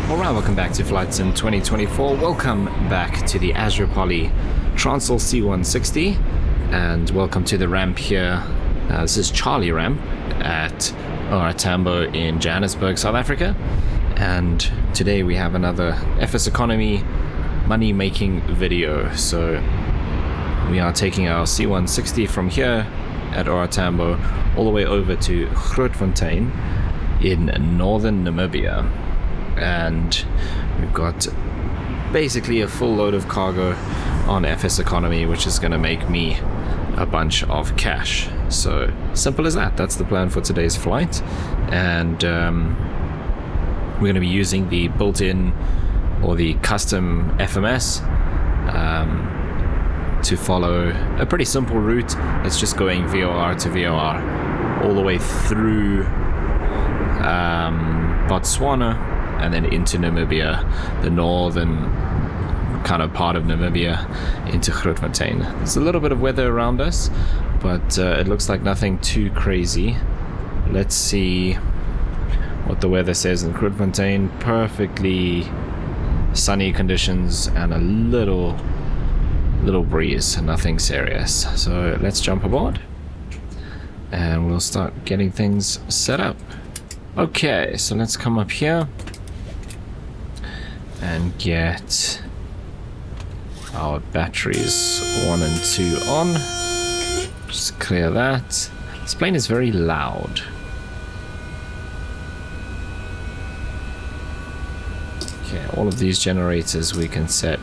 Alright, welcome back to Flight Sim 2024. Welcome back to the Azurpoly Transall C-160, and welcome to the ramp here. This is Charlie ramp at Tambo in Johannesburg, South Africa. And today we have another FS Economy money-making video. So we are taking our C-160 from here at Tambo all the way over to Grootfontein in northern Namibia. And we've got basically a full load of cargo on FS Economy, which is going to make me a bunch of cash. So simple as that. That's the plan for today's flight. And we're going to be using the built-in or the custom FMS to follow a pretty simple route. It's just going VOR to VOR all the way through Botswana and then into Namibia, the northern kind of part of Namibia, into Grootfontein. There's a little bit of weather around us, but it looks like nothing too crazy. Let's see what the weather says in Grootfontein. Perfectly sunny conditions and a little breeze, nothing serious. So let's jump aboard and we'll start getting things set up. Okay, so let's come up here and get our batteries 1 and 2 on. Just clear that. This plane is very loud. Okay, all of these generators we can set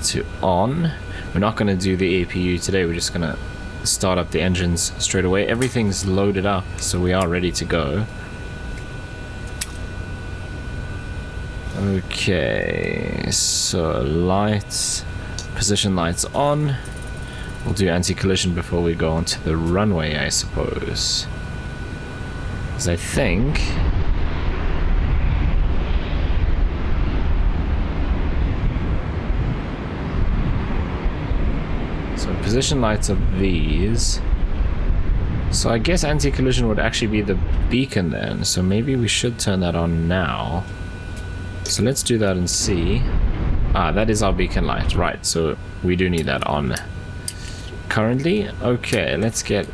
to on. We're not going to do the APU today, we're just going to start up the engines straight away. Everything's loaded up, so we are ready to go. Okay, so lights, position lights on. We'll do anti-collision before we go onto the runway, I suppose. Because I think so. Position lights are these. So I guess anti-collision would actually be the beacon then. So maybe we should turn that on now. So let's do that and see. Ah, that is our beacon light, right? So we do need that on currently. Okay, let's get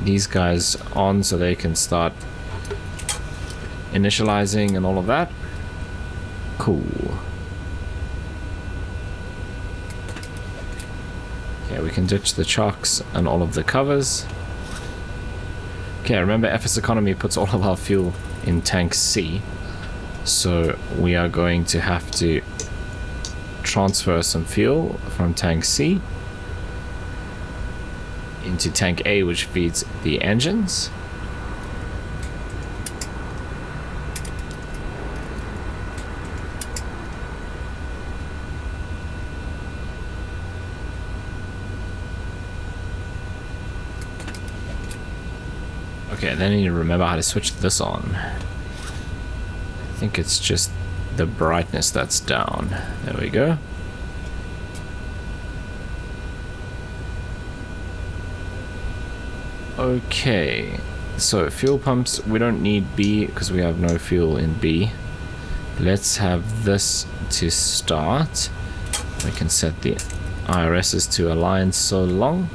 these guys on so they can start initializing and all of that. Cool. Okay, we can ditch the chocks and all of the covers. Okay, remember FS Economy puts all of our fuel in tank C. So we are going to have to transfer some fuel from tank C into tank A, which feeds the engines. Okay, then I need to remember how to switch this on. I think it's just the brightness that's down. There we go. Okay, so fuel pumps, we don't need B because we have no fuel in B. Let's have this to start. We can set the IRSs to align so long.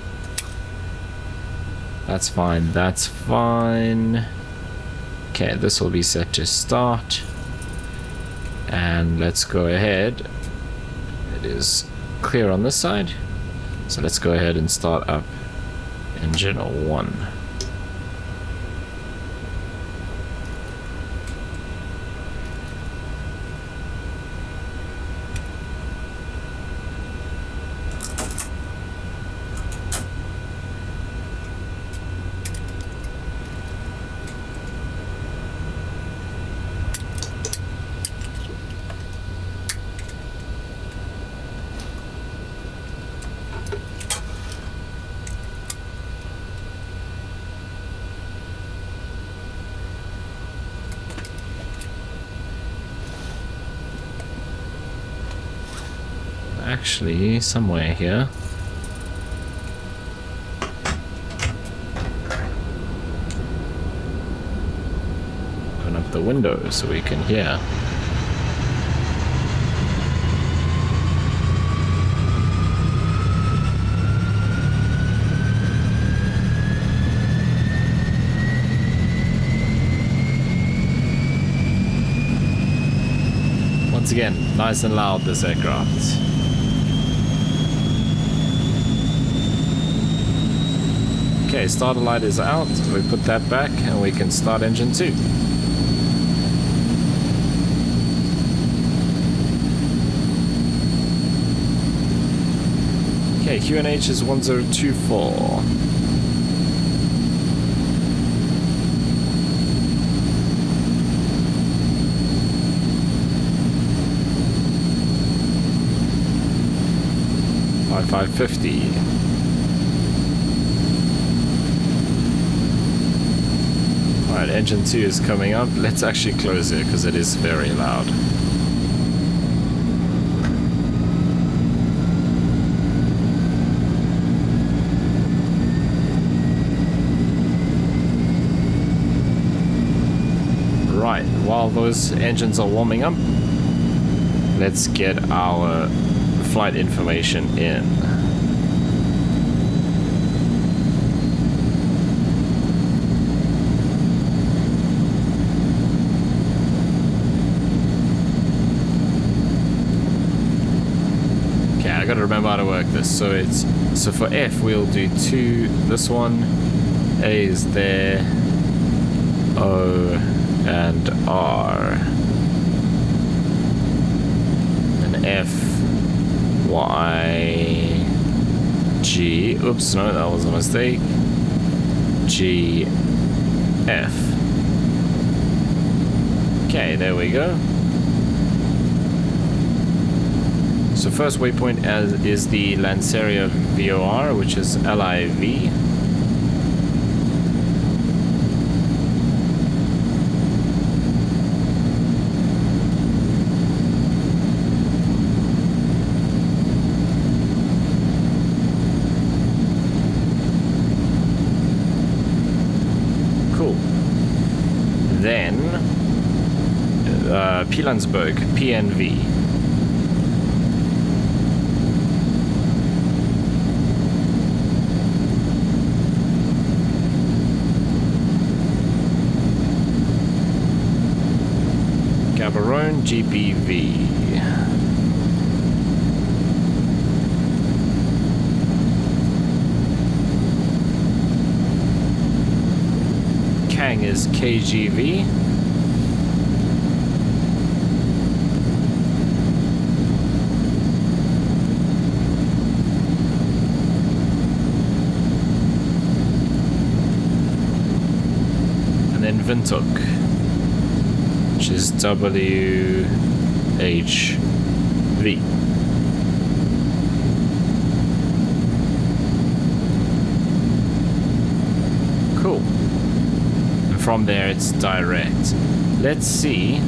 That's fine, that's fine. Okay, this will be set to start. And let's go ahead. It is clear on this side. So let's go ahead and start up engine 1. Actually, somewhere here. Open up the window so we can hear. Once again, nice and loud, this aircraft. Okay, starter light is out. We put that back and we can start engine 2. Okay, QNH is 1024. $550. Alright, engine 2 is coming up. Let's actually close it because it is very loud. Right, while those engines are warming up, let's get our flight information in. Okay, I gotta remember how to work this. So for F we'll do 2. This one, A is there, O and R, and F, Y, G, oops, no, that was a mistake, G, F. Okay, there we go. So first waypoint is the Lanceria VOR, which is LIV. Then Pilansberg, PNV. Gaborone, GPV. Kang is KGV. And then Windhoek, which is WHV. Cool. From there it's direct. Let's see.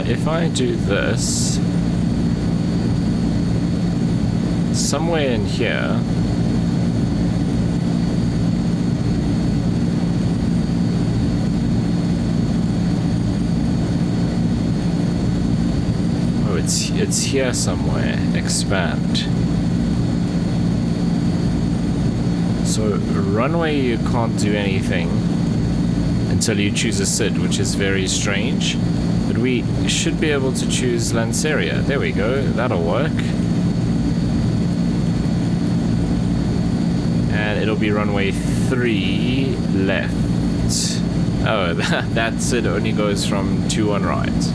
If I do this, somewhere in here, it's here somewhere. Expand. So runway you can't do anything until you choose a SID, which is very strange. But we should be able to choose Lanceria. There we go. That'll work. And it'll be runway 3 left. Oh, that SID only goes from 2 on right.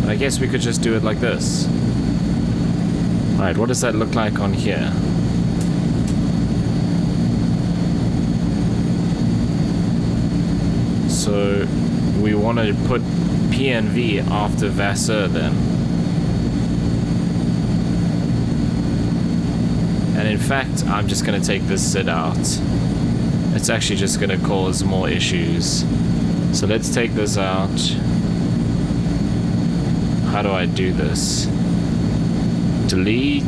I guess we could just do it like this. Alright, what does that look like on here? So we want to put PNV after Vasseur then. And in fact, I'm just going to take this SID out. It's actually just going to cause more issues. So let's take this out. How do I do this? Delete.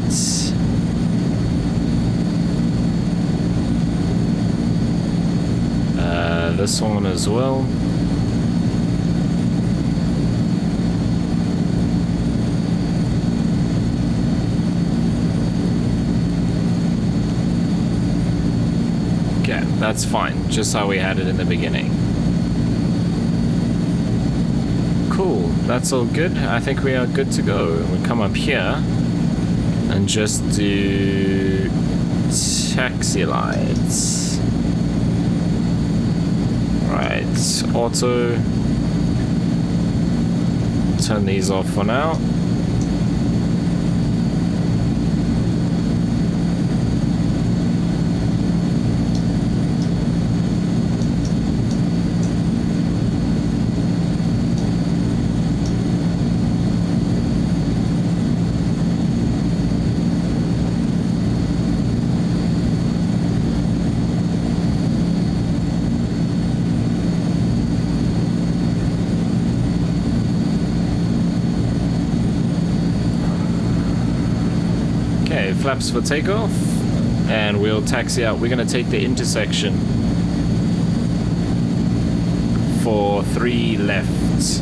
This one as well. Okay, that's fine. Just how we had it in the beginning. Cool, that's all good. I think we are good to go. We'll come up here and just do taxi lights. Right, auto. Turn these off for now. Flaps for takeoff, and we'll taxi out. We're going to take the intersection for 3 lefts.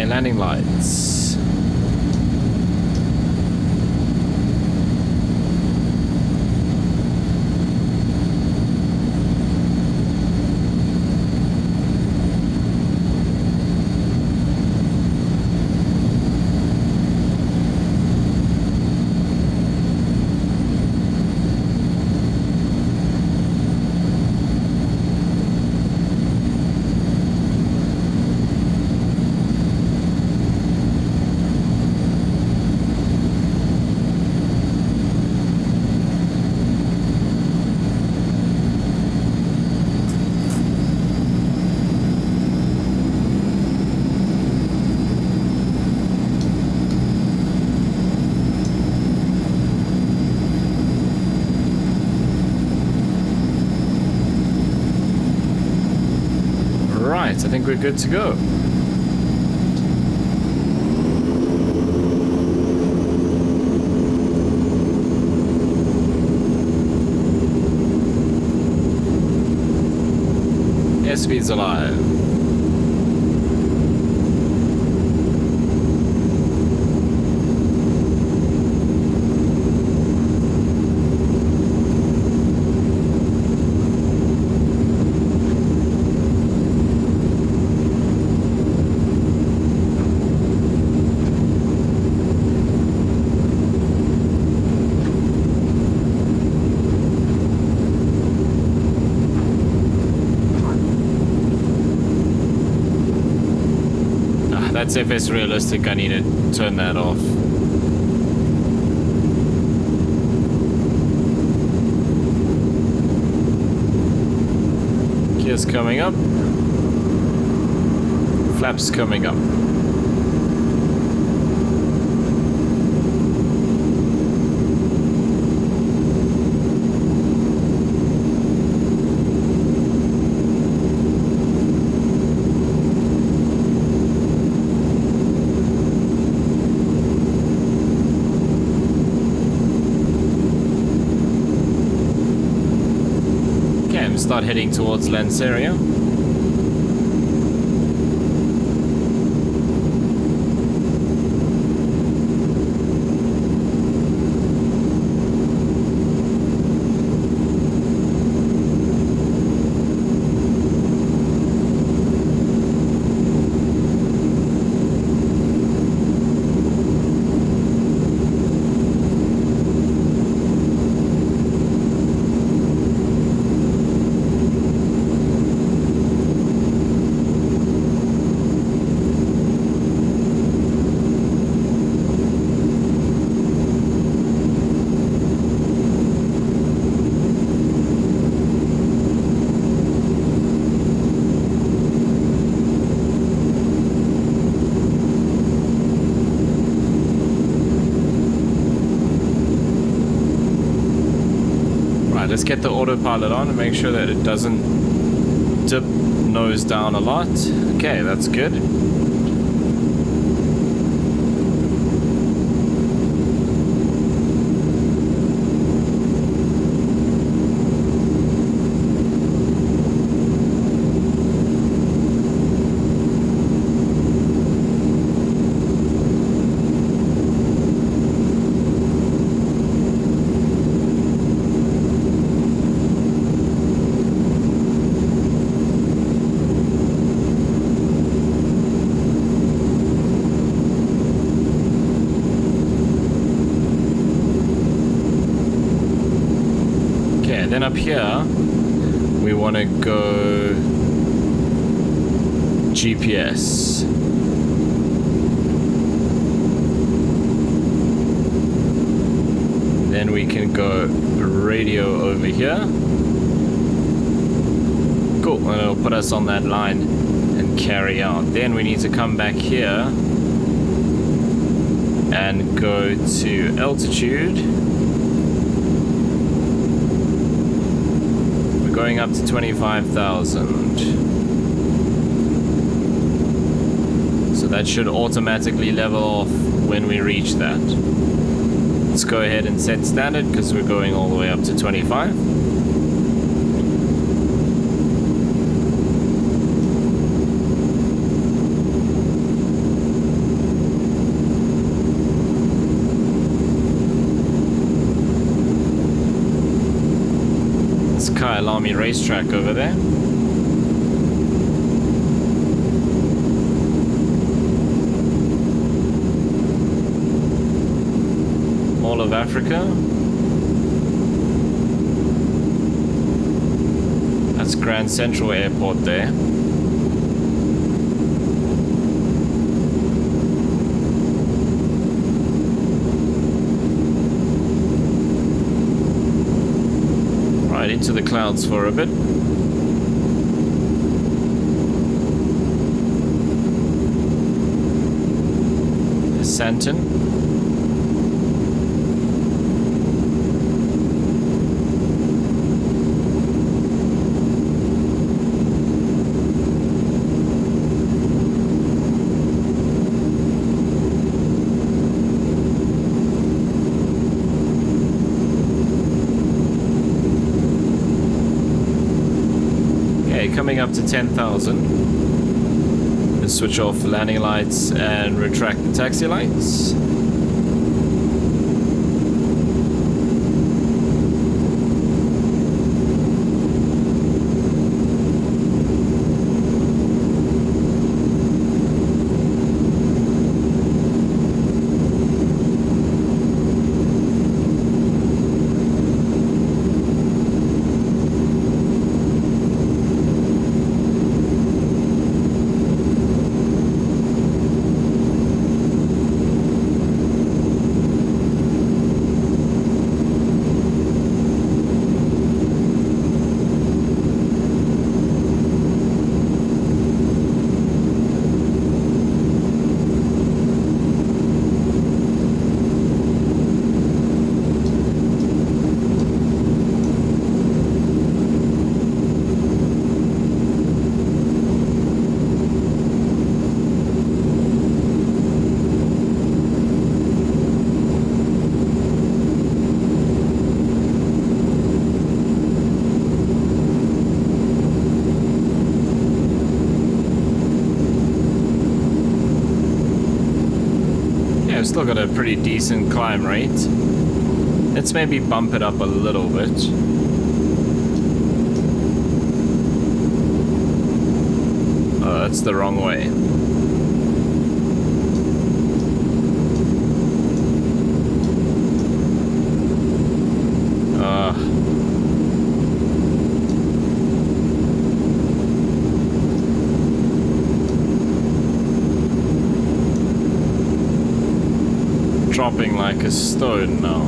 Landing lights. I think we're good to go. Airspeed's alive. That's if it's realistic. I need to turn that off. Gears coming up. Flaps coming up. start heading towards Lanseria. Let's get the autopilot on and make sure that it doesn't dip nose down a lot. Okay, that's good. Then up here, we want to go GPS. Then we can go radio over here. Cool, and it'll put us on that line and carry out. Then we need to come back here and go to altitude. Going up to 25,000. So that should automatically level off when we reach that. Let's go ahead and set standard because we're going all the way up to 25. Kyalami racetrack over there. All of Africa. That's Grand Central Airport there. Into the clouds for a bit. Santon. Coming up to 10,000. Let's switch off landing lights and retract the taxi lights. Still got a pretty decent climb rate. Let's maybe bump it up a little bit. Oh, that's the wrong way. Dropping like a stone now.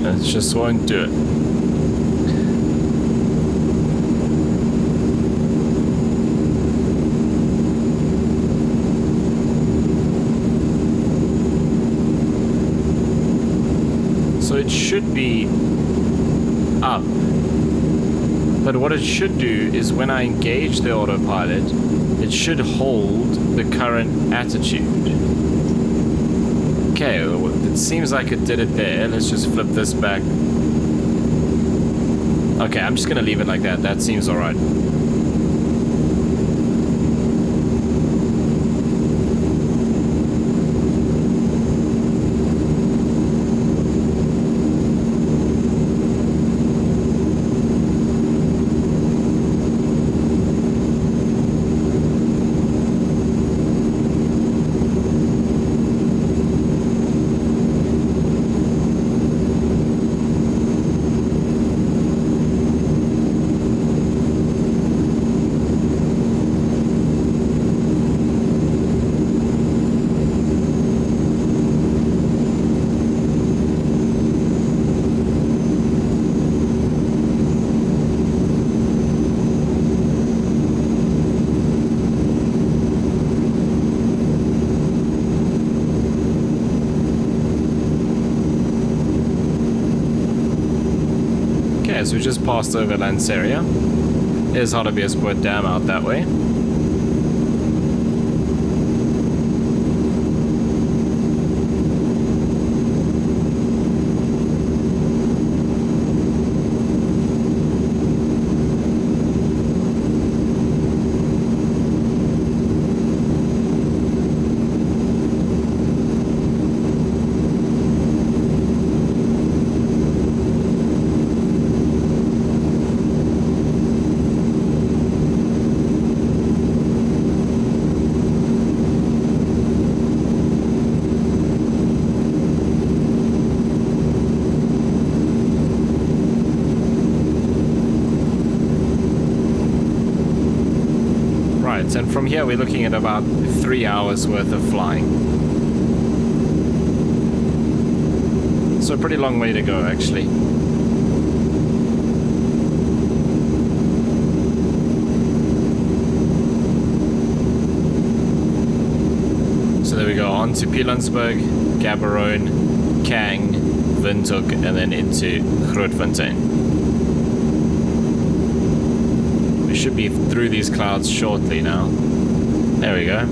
It just won't do it. So it should be up. But what it should do is when I engage the autopilot, it should hold the current attitude. Okay, it seems like it did it there. Let's just flip this back. Okay, I'm just gonna leave it like that. That seems alright. So we just passed over Lanceria. There's Hardabiasport Dam out that way. And from here we're looking at about 3 hours worth of flying. So a pretty long way to go actually. So there we go, on to Pilansberg, Gaborone, Kang, Windhoek, and then into Grootfontein. We should be through these clouds shortly now. There we go.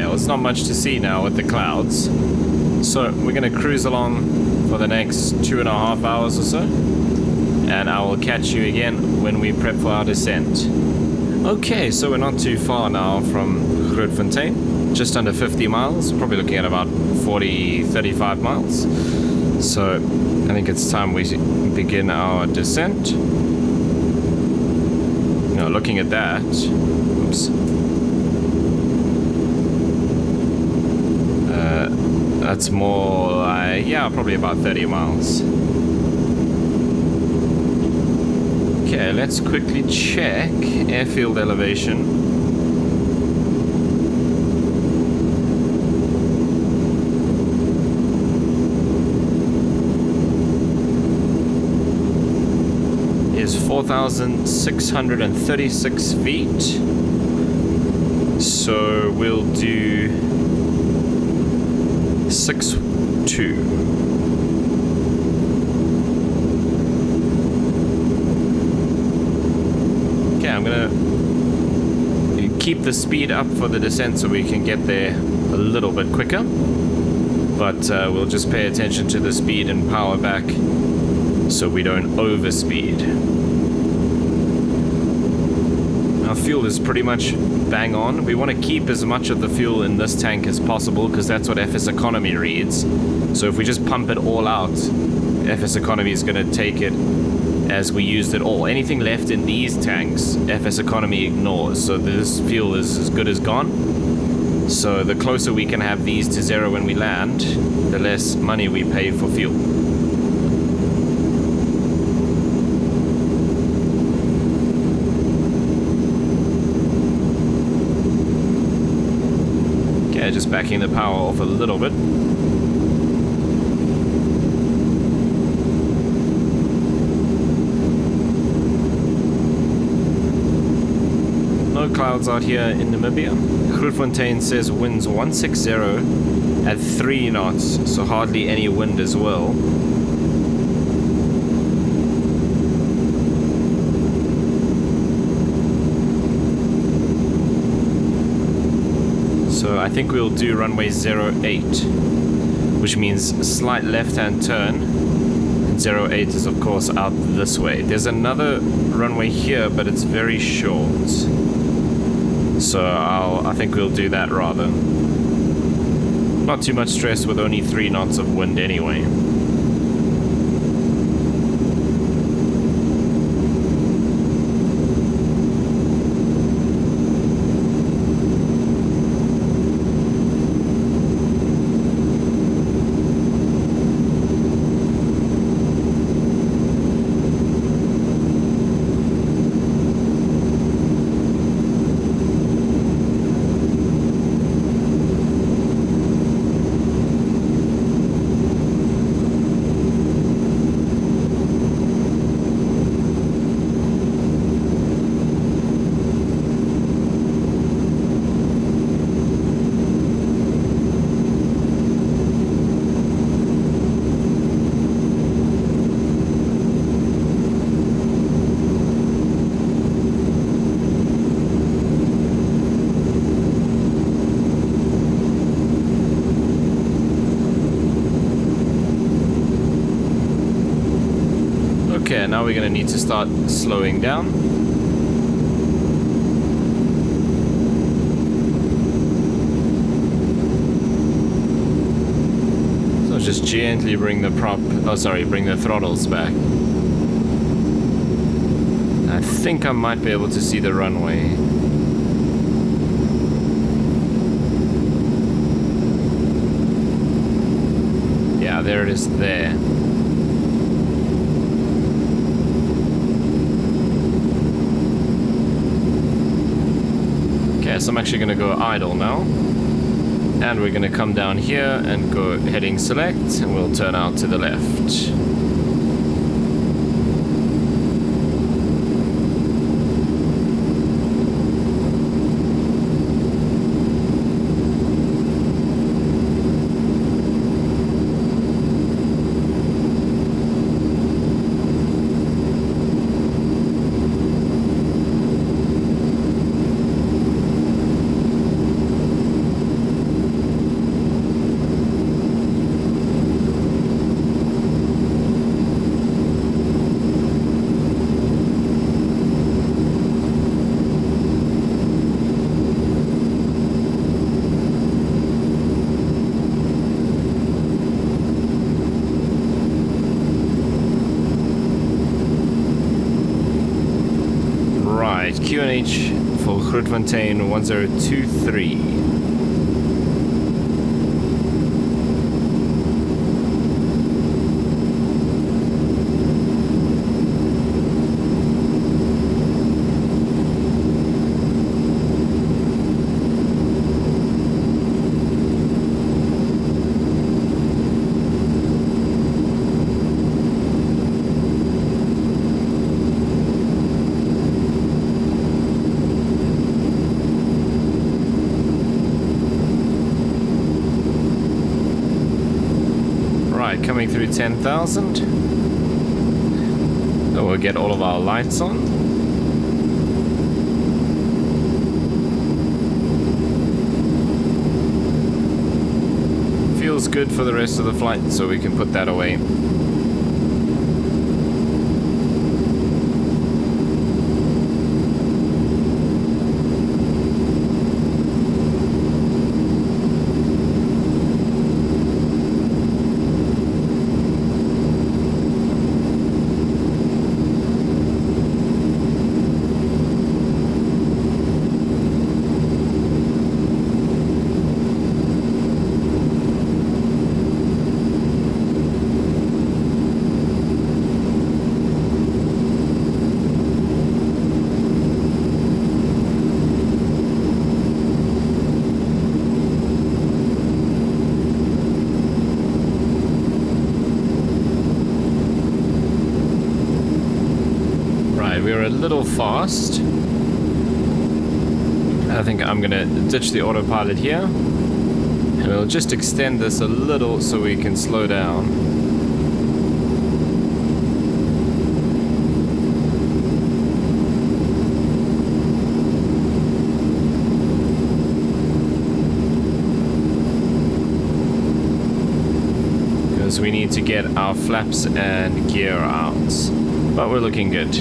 There's not much to see now with the clouds, so we're going to cruise along for the next 2.5 hours or so, and I will catch you again when we prep for our descent. Okay, so we're not too far now from Grootfontein, just under 50 miles, probably looking at about 35 miles. So I think it's time we begin our descent. Now looking at that, oops. That's more like, yeah, probably about 30 miles. Okay, let's quickly check airfield elevation. Is 4,636 feet. So we'll do 6.2. Okay, I'm gonna keep the speed up for the descent so we can get there a little bit quicker, but we'll just pay attention to the speed and power back so we don't overspeed. Our fuel is pretty much bang on. We want to keep as much of the fuel in this tank as possible because that's what FS Economy reads. So if we just pump it all out, FS Economy is going to take it as we used it all. Anything left in these tanks, FS Economy ignores. So this fuel is as good as gone. So the closer we can have these to zero when we land, the less money we pay for fuel. Just backing the power off a little bit. No clouds out here in Namibia. Grootfontein says winds 160 at 3 knots, so hardly any wind as well. So I think we'll do runway 08, which means slight left-hand turn. And 08 is of course out this way. There's another runway here, but it's very short. So I think we'll do that rather. Not too much stress with only 3 knots of wind anyway. Okay, now we're going to need to start slowing down. So just gently bring the bring the throttles back. I think I might be able to see the runway. Yeah, there it is there. So I'm actually going to go idle now, and we're going to come down here and go heading select, and we'll turn out to the left. QNH for Grootfontein 1023. coming through 10,000. So we'll get all of our lights on. Feels good for the rest of the flight, so we can put that away. We're a little fast. I think I'm gonna ditch the autopilot here, and we'll just extend this a little so we can slow down. Because we need to get our flaps and gear out. But we're looking good.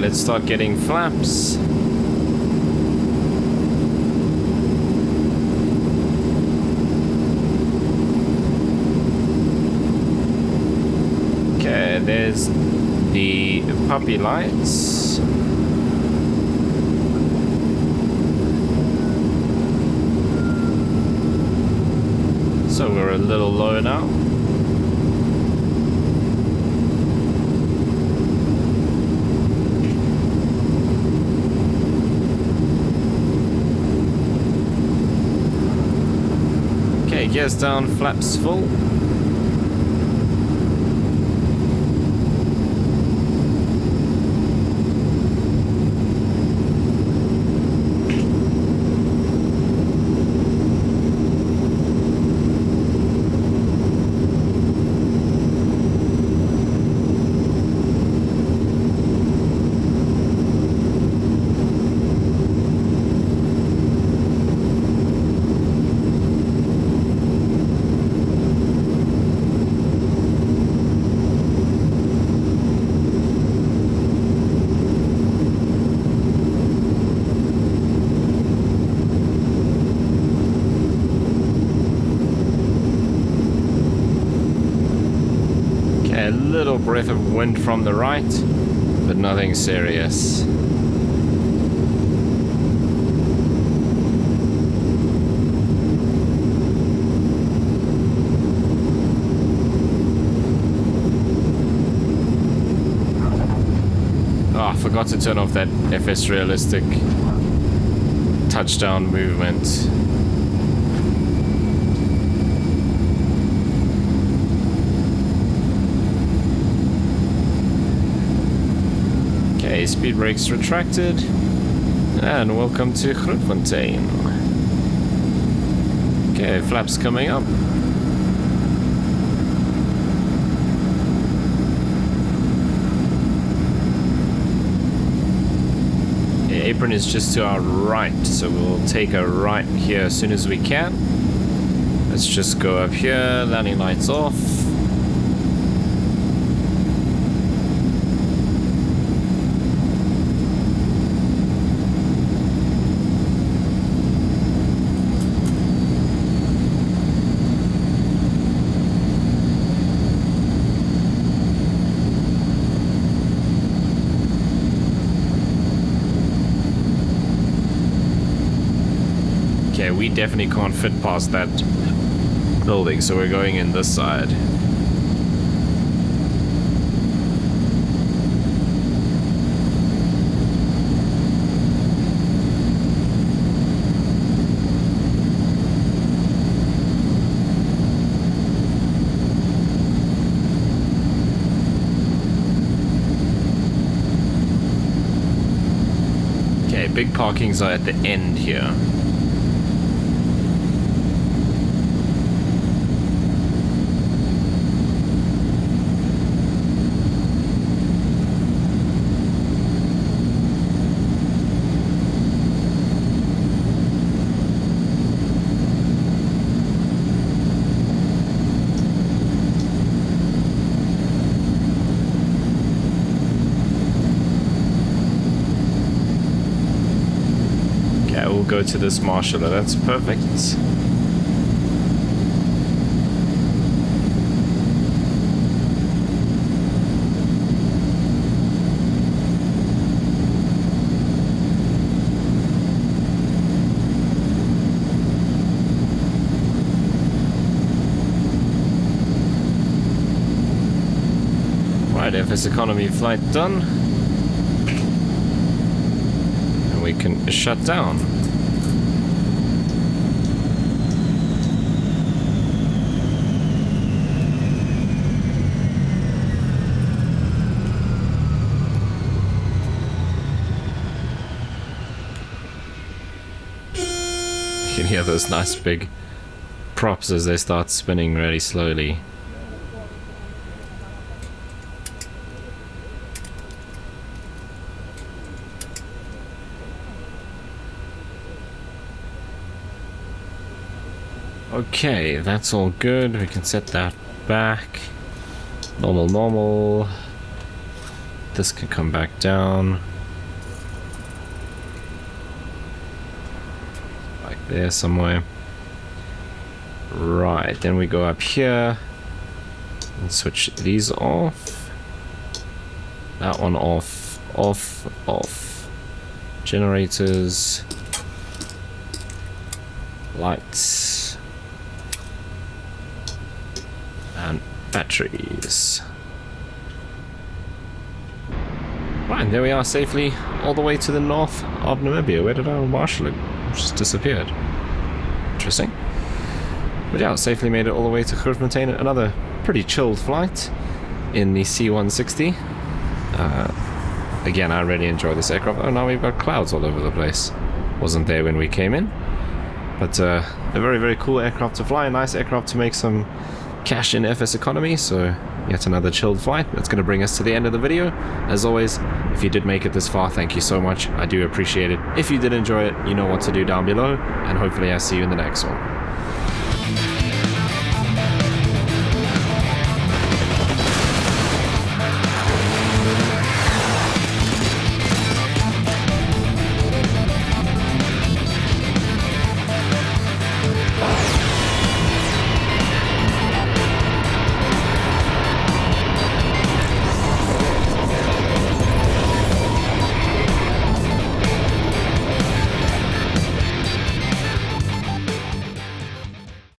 Let's start getting flaps. Okay, there's the puppy lights. So we're a little low now. Gears down, flaps full. A little breath of wind from the right, but nothing serious. Oh, I forgot to turn off that FS realistic touchdown movement. Speed brakes retracted, and welcome to Grootfontein. Okay, flaps coming up. The apron is just to our right, so we'll take a right here as soon as we can. Let's just go up here, landing lights off. Okay, we definitely can't fit past that building, so we're going in this side. Okay, big parkings are at the end here. Go to this marshaller, that's perfect. Right, FS economy flight done. And we can shut down. You can hear those nice big props as they start spinning really slowly. Okay, that's all good. We can set that back. Normal. This can come back down. There somewhere. Right, then we go up here and switch these off. That one off, off. Generators, lights, and batteries. Right, and there we are, safely all the way to the north of Namibia. Where did our marshal just disappeared? Interesting. But yeah, safely made it all the way to Grootfontein. Another pretty chilled flight in the C-160. Again, I really enjoy this aircraft. Oh, now we've got clouds all over the place. Wasn't there when we came in. But a very, very cool aircraft to fly. A nice aircraft to make some cash in FS economy. So yet another chilled flight. That's going to bring us to the end of the video. As always, if you did make it this far, thank you so much. I do appreciate it. If you did enjoy it, you know what to do down below. And hopefully I'll see you in the next one.